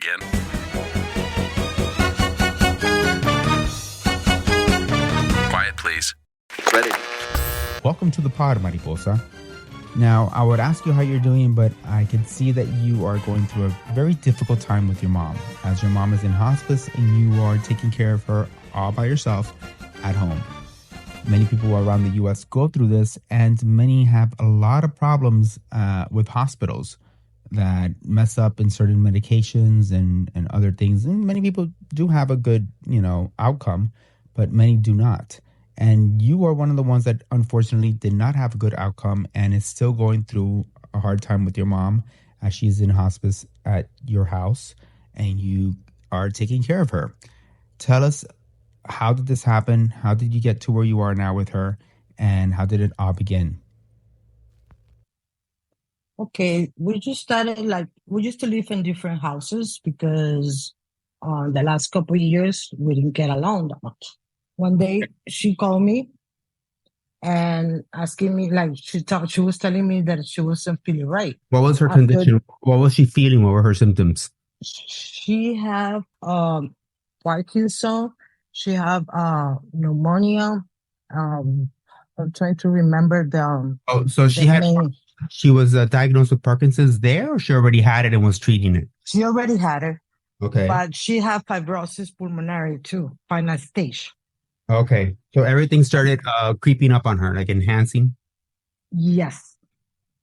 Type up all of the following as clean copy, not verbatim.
begin? Quiet, please. Ready. Welcome to the pod, Mariposa. Now, I would ask you how you're doing, but I can see that you are going through a very difficult time with your mom, as your mom is in hospice and you are taking care of her all by yourself at home. Many people around the U.S. go through this, and many have a lot of problems with hospitals that mess up in certain medications and other things. And many people do have a good, outcome, but many do not. And you are one of the ones that unfortunately did not have a good outcome and is still going through a hard time with your mom as she's in hospice at your house and you are taking care of her. Tell us, how did this happen? How did you get to where you are now with her? And how did it all begin? Okay, we used to live in different houses because the last couple of years we didn't get along that much. One day she called me and asking me, she was telling me that she wasn't feeling right. What was her condition? What was she feeling? What were her symptoms? She have Parkinson. She have pneumonia. I'm trying to remember She was diagnosed with Parkinson's there, or she already had it and was treating it? She already had it. Okay. But she had fibrosis pulmonary too, final stage. Okay. So everything started creeping up on her, like enhancing? Yes.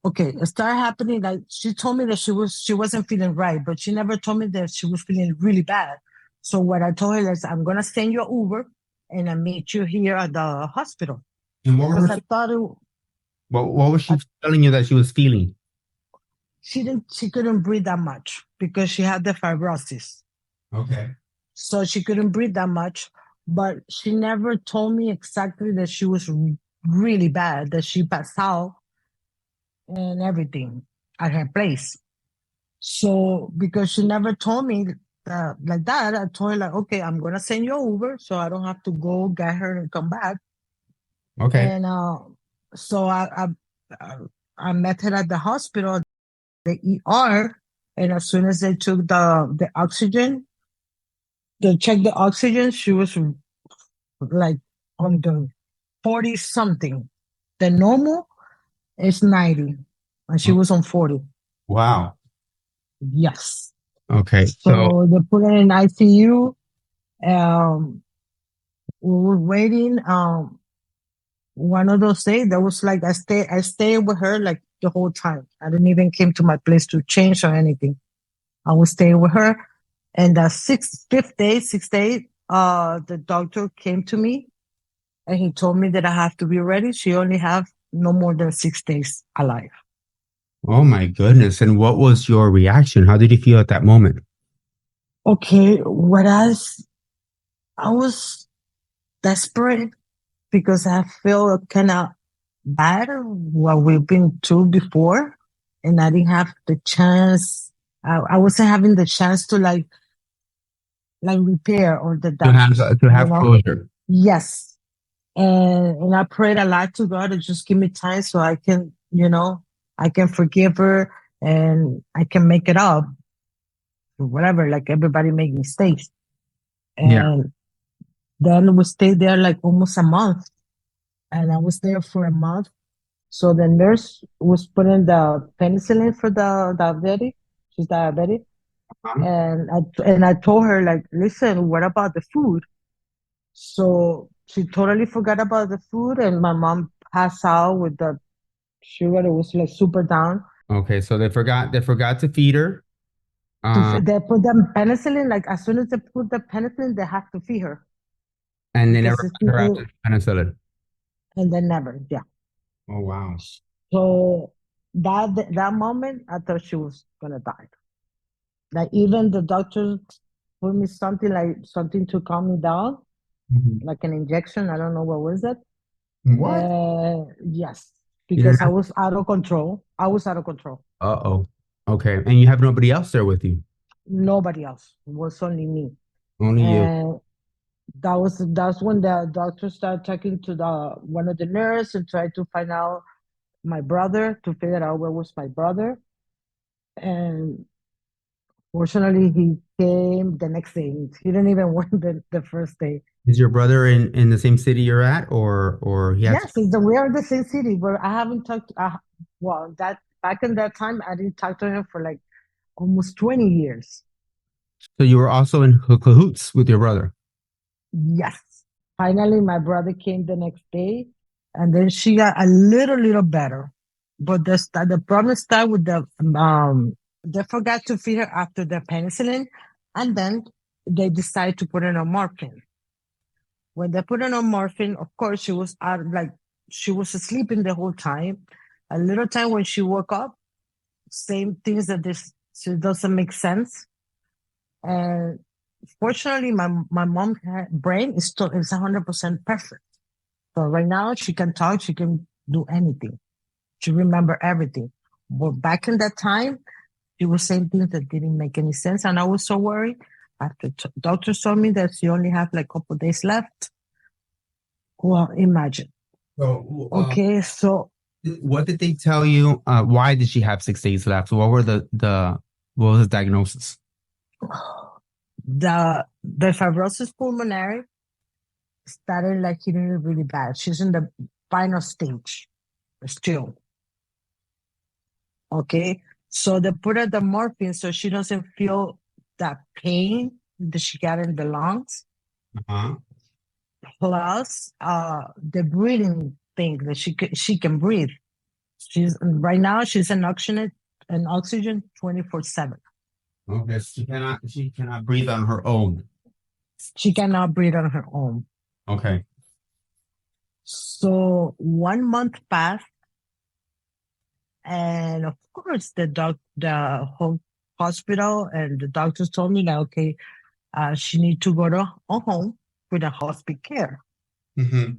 Okay. It started happening, like she told me that she wasn't feeling right, but she never told me that she was feeling really bad. So what I told her is, I'm going to send you an Uber and I meet you here at the hospital. And what was she telling you that she was feeling? She couldn't breathe that much because she had the fibrosis. Okay. So she couldn't breathe that much, but she never told me exactly that she was really bad, that she passed out and everything at her place. So because she never told me like that, I told her okay, I'm going to send you Uber so I don't have to go get her and come back. Okay. And so I met her at the hospital, the ER, and as soon as they took the oxygen, they checked the oxygen, she was like on the 40 something. The normal is 90, and she was on 40. Wow. Yes. Okay. So they put her in ICU. We were waiting. One of those days, that was like I stayed with her like the whole time. I didn't even came to my place to change or anything. I was staying with her. And the sixth day, the doctor came to me and he told me that I have to be ready. She only have no more than 6 days alive. Oh my goodness. And what was your reaction? How did you feel at that moment? Okay, I was desperate because I feel kind of bad what we've been through before, and I didn't have the chance. I wasn't having the chance to like repair or to have closure. Yes, and I prayed a lot to God to just give me time so I can, I can forgive her and I can make it up. Whatever, like everybody make mistakes, and then we stayed there like almost a month. And I was there for a month. So the nurse was putting the penicillin for the diabetic. She's diabetic. And I told her, like, listen, what about the food? So she totally forgot about the food, and my mom passed out with the sugar. It was like super down. Okay, so they forgot to feed her. They put the penicillin, like as soon as they put the penicillin, they have to feed her. And they never put her after penicillin. And then never, yeah. Oh wow. So that moment, I thought she was gonna die. Like even the doctor put me something to calm me down, like an injection. I don't know what was it. What? Yes, because I was out of control. Uh-oh. Okay, and you have nobody else there with you? Nobody else. It was only me. Only you. That's when the doctor started talking to one of the nurses and tried to find out my brother, to figure out where was my brother. And Fortunately, he came the next day. He didn't even work the first day. Is your brother in the same city you're at, or he had to? Yes, we are in the same city, but I haven't talked. Well, that back in that time, I didn't talk to him for like almost 20 years. So you were also in cahoots with your brother. Yes. Finally, my brother came the next day, and then she got a little better. But the problem started with they forgot to feed her after the penicillin, and then they decided to put her on morphine. When they put her on morphine, of course, she was out, like she was sleeping the whole time. A little time when she woke up, same things that this so it doesn't make sense. And fortunately, my mom's brain is still is 100% perfect. So right now she can talk, she can do anything. She remember everything. But back in that time, she was saying things that didn't make any sense, and I was so worried. After doctors told me that she only have like a couple days left. Well, imagine. So, Okay, so what did they tell you? Why did she have 6 days left? What were the what was the diagnosis? the fibrosis pulmonary started like hitting her really bad. She's in the final stage still. Okay. So they put her the morphine so she doesn't feel that pain that she got in the lungs. Uh-huh. Plus the breathing thing that she can breathe. She's right now she's an oxygen 24/7. Okay, so she cannot breathe on her own. She cannot breathe on her own. Okay. So 1 month passed, and of course the whole hospital and the doctors told me that okay, she need to go to a home with a hospice care. Mm-hmm.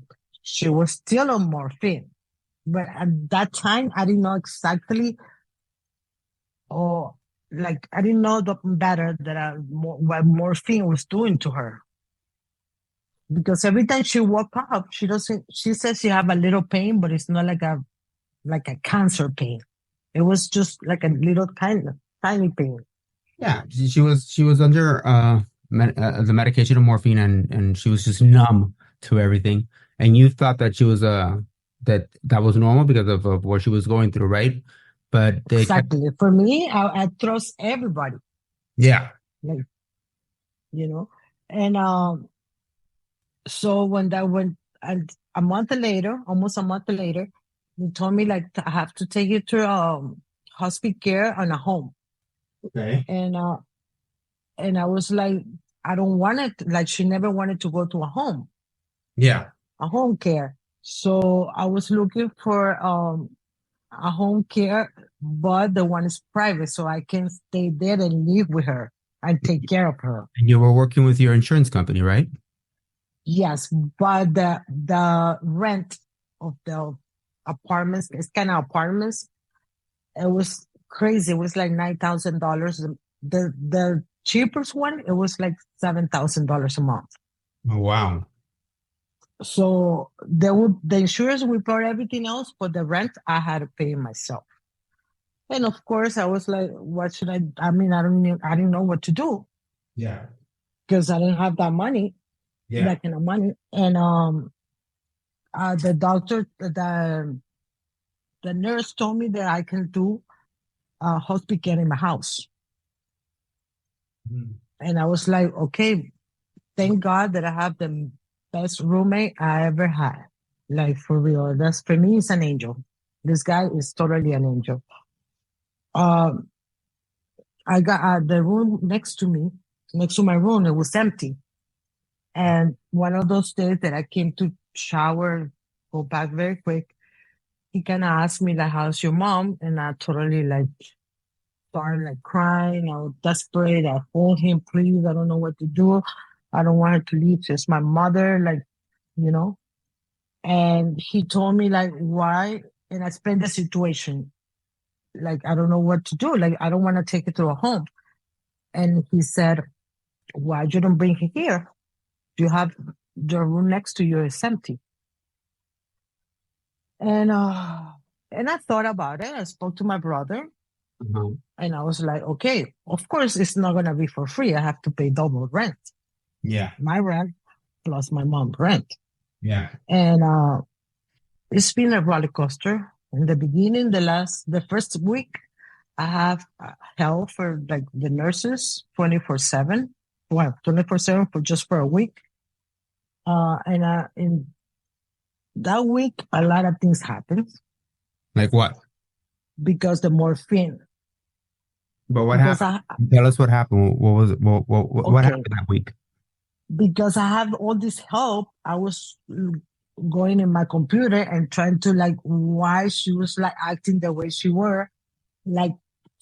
She was still on morphine, but at that time I didn't know exactly, or like I didn't know better that what morphine was doing to her. Because every time she woke up, she doesn't. She says she have a little pain, but it's not like a cancer pain. It was just like a little tiny pain. Yeah, she was under the medication of morphine, and she was just numb to everything. And you thought that she was that was normal because of what she was going through, right? But they kept, Exactly. For me, I trust everybody, yeah. like you know. And so when that went, and a month later, almost a month later, they told me like I have to take you to hospice care on a home. Okay. And I was like, I don't want it. Like she never wanted to go to Yeah. a home care. So I was looking for a home care, but the one is private, so I can stay there and live with her and take care of her. And you were working with your insurance company, right? Yes, but the rent of the apartments, it's kind of apartments, it was crazy. It was like $9,000. The cheapest one, it was like $7,000 a month. Oh, wow. So the insurance we bought everything else, but the rent I had to pay myself. And of course, I was like, "What should I? I mean, I didn't know what to do Yeah. because I didn't have that money, Yeah. that kind of money." And the doctor, the nurse told me that I can do hospice care in my house, Mhm. and I was like, "Okay, thank God that I have the best roommate I ever had. Like for real, that's for me, it's an angel. This guy is totally an angel." Um, I got the room next to me, next to my room, it was empty. And one of those days that I came to shower, go back very quick, he kind of asked me like, "How's your mom?" And I totally like started like crying. I was desperate. I told him, "Please, I don't know what to do. I don't want her to leave. She's my mother, like, you know." And he told me like, "Why?" And I explained the situation. Like, I don't know what to do. Like, I don't want to take it to a home. And he said, "Why you don't bring her here? You have the room next to you is empty." And I thought about it. I spoke to my brother, Uh-huh. And I was like, okay, of course it's not gonna be for free. I have to pay double rent, Yeah. my rent plus my mom's rent. Yeah. And it's been a roller coaster. In the beginning, the first week, I have help for like the nurses 24/7. Well, 24/7 for just for a week. And in that week, a lot of things happened Like what? because the morphine. But what Because happened? Tell us what happened. What was it? What okay, happened that week? because I have all this help, I was going in my computer and trying to like why she was like acting the way she were, like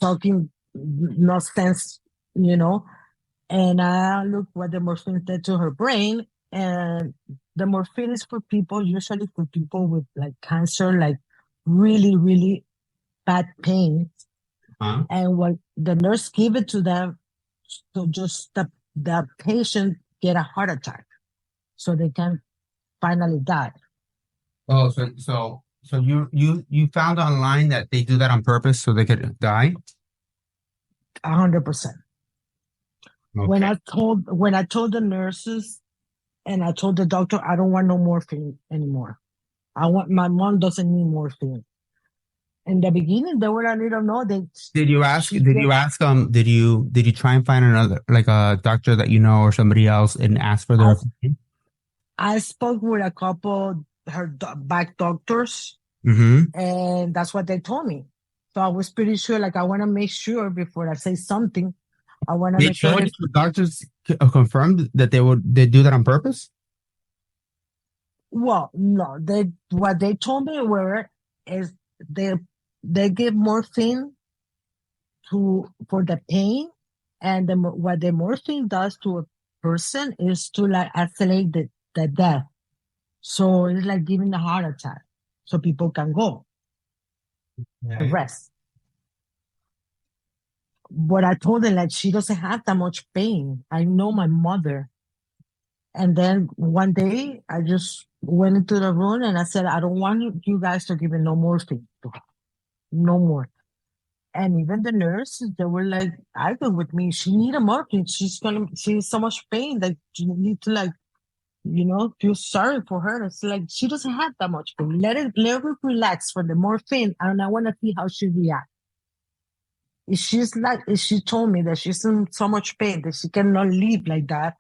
talking no sense, you know. And I looked what the morphine did to her brain, and the morphine is for people, usually for people with like cancer, like really, really bad pain. Huh? And what the nurse gave it to them, so just the patient get a heart attack, so they can finally die. Oh, so you found online that they do that on purpose so they could die? 100%. Okay. When I told the nurses and I told the doctor, I don't want no morphine anymore. My mom doesn't need morphine. In the beginning, they were a little no. Did you ask? She Did get, you ask? Did you try and find another like a doctor that you know or somebody else and ask for their I opinion? I spoke with a couple back doctors, Mm-hmm. and that's what they told me. So I was pretty sure. Like I want to make sure before I say something. I want to They make sure told you if the doctors confirmed that they do that on purpose? well, no, they what they told me were is they they give morphine for the pain, and what the morphine does to a person is to like accelerate the death. So it's like giving a heart attack, so people can go to Okay. rest. But I told them like she doesn't have that much pain. I know my mother. And then one day I just went into the room and I said, I don't want you guys to give me no morphine, no more. And even the nurses, they were like arguing with me. She need a morphine. She's so much pain that you need to like, feel sorry for her. It's like she doesn't have that much pain. Let her relax for the morphine, and I want to see how she reacts. If she told me that she's in so much pain that she cannot live like that,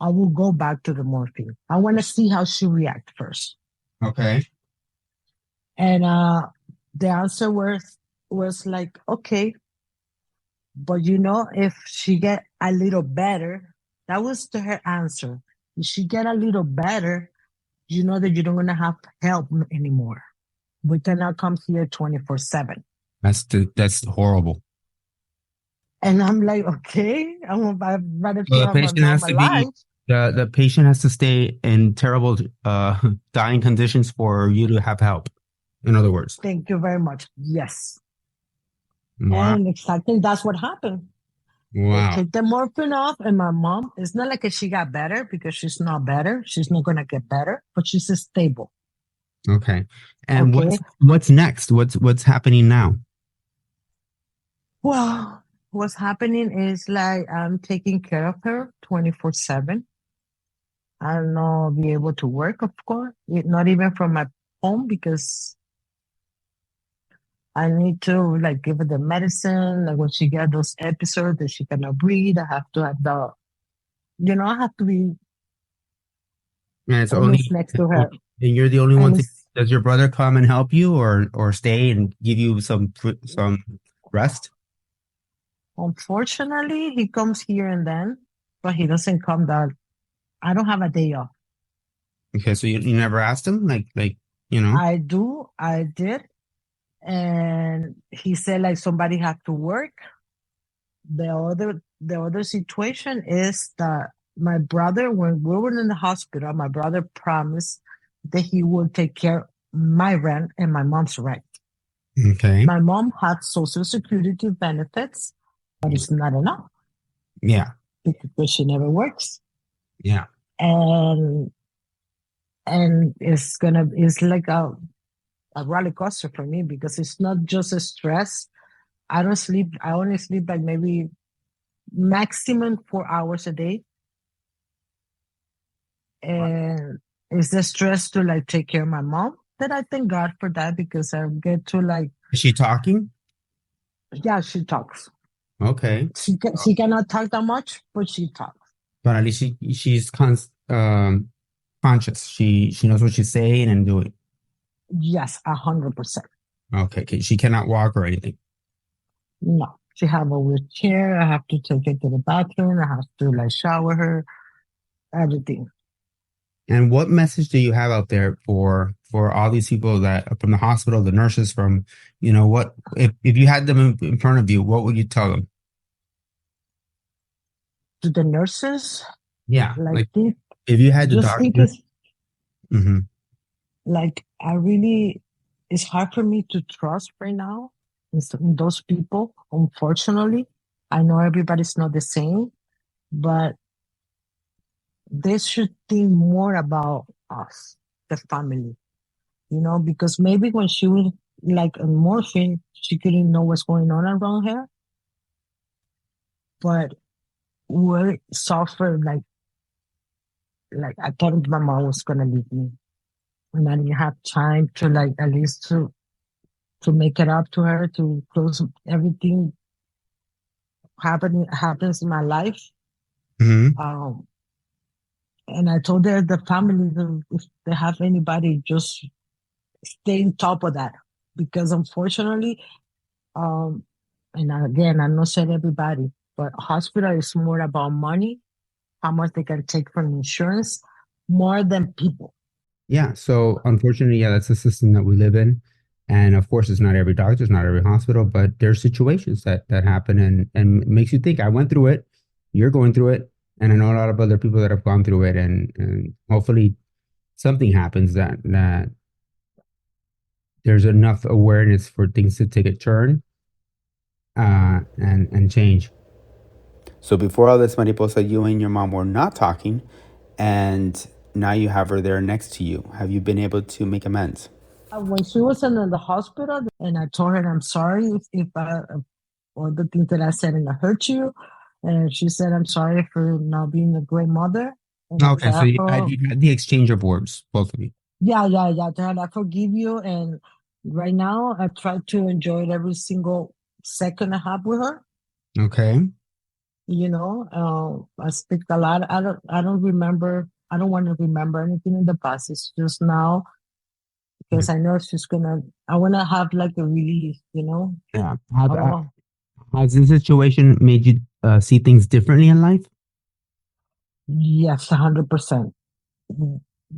I will go back to the morphine. I want to see how she reacts first. Okay. And the answer was like, okay, but if she get a little better, that was her answer. If she get a little better, you know that you don't gonna have help anymore. We cannot come here 24/7. That's horrible. And I'm like, okay, I'd rather So the have a patient has normal to be life. the patient has to stay in terrible dying conditions for you to have help. In other words. Thank you very much. Yes. Wow. And exactly that's what happened. They Wow. took the morphine off, and my mom, it's not like she got better because she's not better. She's not going to get better, but she's stable. Okay. And Okay. what's next? What's happening now? Well, what's happening is like I'm taking care of her 24/7. I'll not be able to work, of course, not even from my home because I need to like give her the medicine. Like when she get those episodes that she cannot breathe, I have to have I have to be And it's almost only next to her. and you're the only one And to, does your brother come and help you or stay and give you some rest? unfortunately, he comes here and then, but he doesn't come that. I don't have a day off. Okay, so you never asked him I did. And he said like somebody had to work. The other situation is that my brother, when we were in the hospital, my brother promised that he would take care of my rent and my mom's rent. Okay. My mom had social security benefits, but it's not enough Yeah. because she never works. Yeah. And it's like a roller coaster for me because it's not just a stress, I don't sleep. I only sleep like maybe maximum 4 hours a day. And it's the stress to like take care of my mom that I thank God for that, because I get to like, Is she talking? yeah, she talks. Okay. She cannot talk that much, but she talks. But at least she's conscious. She knows what she's saying and doing. Yes, 100%. Okay. She cannot walk or anything. No, she have a wheelchair. I have to take her to the bathroom. I have to like shower her, everything. And what message do you have out there for all these people that from the hospital, the nurses, from, what if you had them in front of you, what would you tell them? To the nurses, Yeah, like if you had the just think doctor. like it's hard for me to trust right now in those people. Unfortunately, I know everybody's not the same, but they should think more about us, the family, because maybe when she was like on morphine, she couldn't know what's going on around her. But we suffered like I thought my mom was gonna leave me, and I didn't have time to like at least to make it up to her, to close everything happens in my life. Mm-hmm. And I told her the family, if they have anybody, just stay on top of that, because unfortunately, and again, I'm not saying everybody, but hospital is more about money, how much they can take from insurance, more than people. Yeah. So unfortunately, that's the system that we live in. And of course, it's not every doctor, it's not every hospital, but there's situations that happen and it makes you think. I went through it, you're going through it, and I know a lot of other people that have gone through it, and hopefully something happens that there's enough awareness for things to take a turn and change. So before all this, Mariposa, you and your mom were not talking, and now you have her there next to you. Have you been able to make amends? When she was in the hospital, and I told her I'm sorry if all the things that I said and I hurt you, and she said I'm sorry for not being a great mother. Okay, so you had the exchange of words, both of you. Yeah. Dad, I forgive you, and right now I try to enjoy it every single second I have with her. Okay. I speak a lot. I don't remember. I don't want to remember anything in the past. It's just now, because I know she's I want to have like a release, Yeah. Has this situation made you see things differently in life? Yes, 100%.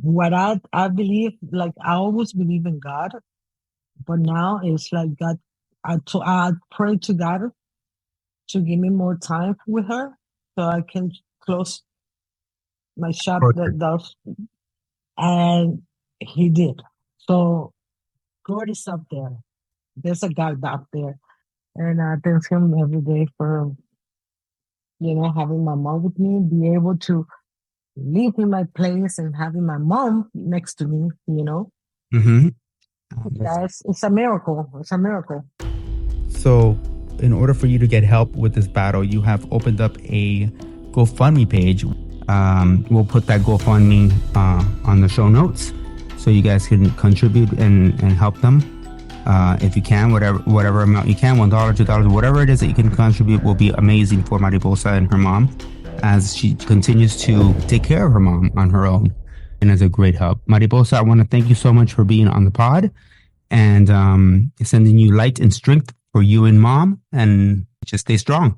What I believe, like I always believe in God, but now it's like God. I pray to God to give me more time with her, so I can close my shop and He did. So God is up there. There's a God up there, and I thank Him every day for having my mom with me, be able to live in my place and having my mom next to me. Mm-hmm. It's a miracle. It's a miracle. So, in order for you to get help with this battle, you have opened up a GoFundMe page. We'll put that GoFundMe on the show notes, so you guys can contribute and help them. If you can, whatever amount you can, $1, $2, whatever it is that you can contribute will be amazing for Mariposa and her mom, as she continues to take care of her mom on her own, and as a great help. Mariposa, I want to thank you so much for being on the pod and sending you light and strength for you and mom, and just stay strong.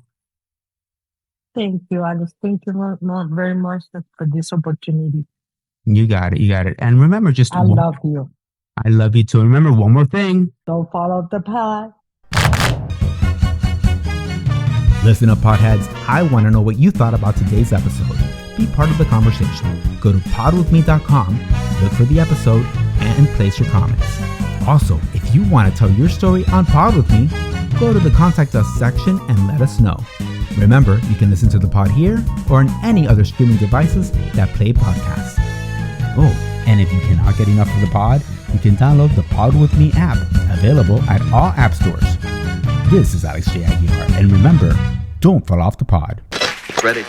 Thank you, Alice. Thank you very much for this opportunity. You got it. And remember, I love you. I love you too. And remember one more thing. Don't follow the path. Listen up, Podheads. I want to know what you thought about today's episode. Be part of the conversation. Go to podwithme.com, look for the episode, and place your comments. Also, if you want to tell your story on Pod With Me, go to the Contact Us section and let us know. Remember, you can listen to the pod here or on any other streaming devices that play podcasts. Oh, and if you cannot get enough of the pod, you can download the Pod With Me app, available at all app stores. This is Alex J. Aguilar, and remember, don't fall off the pod. Ready.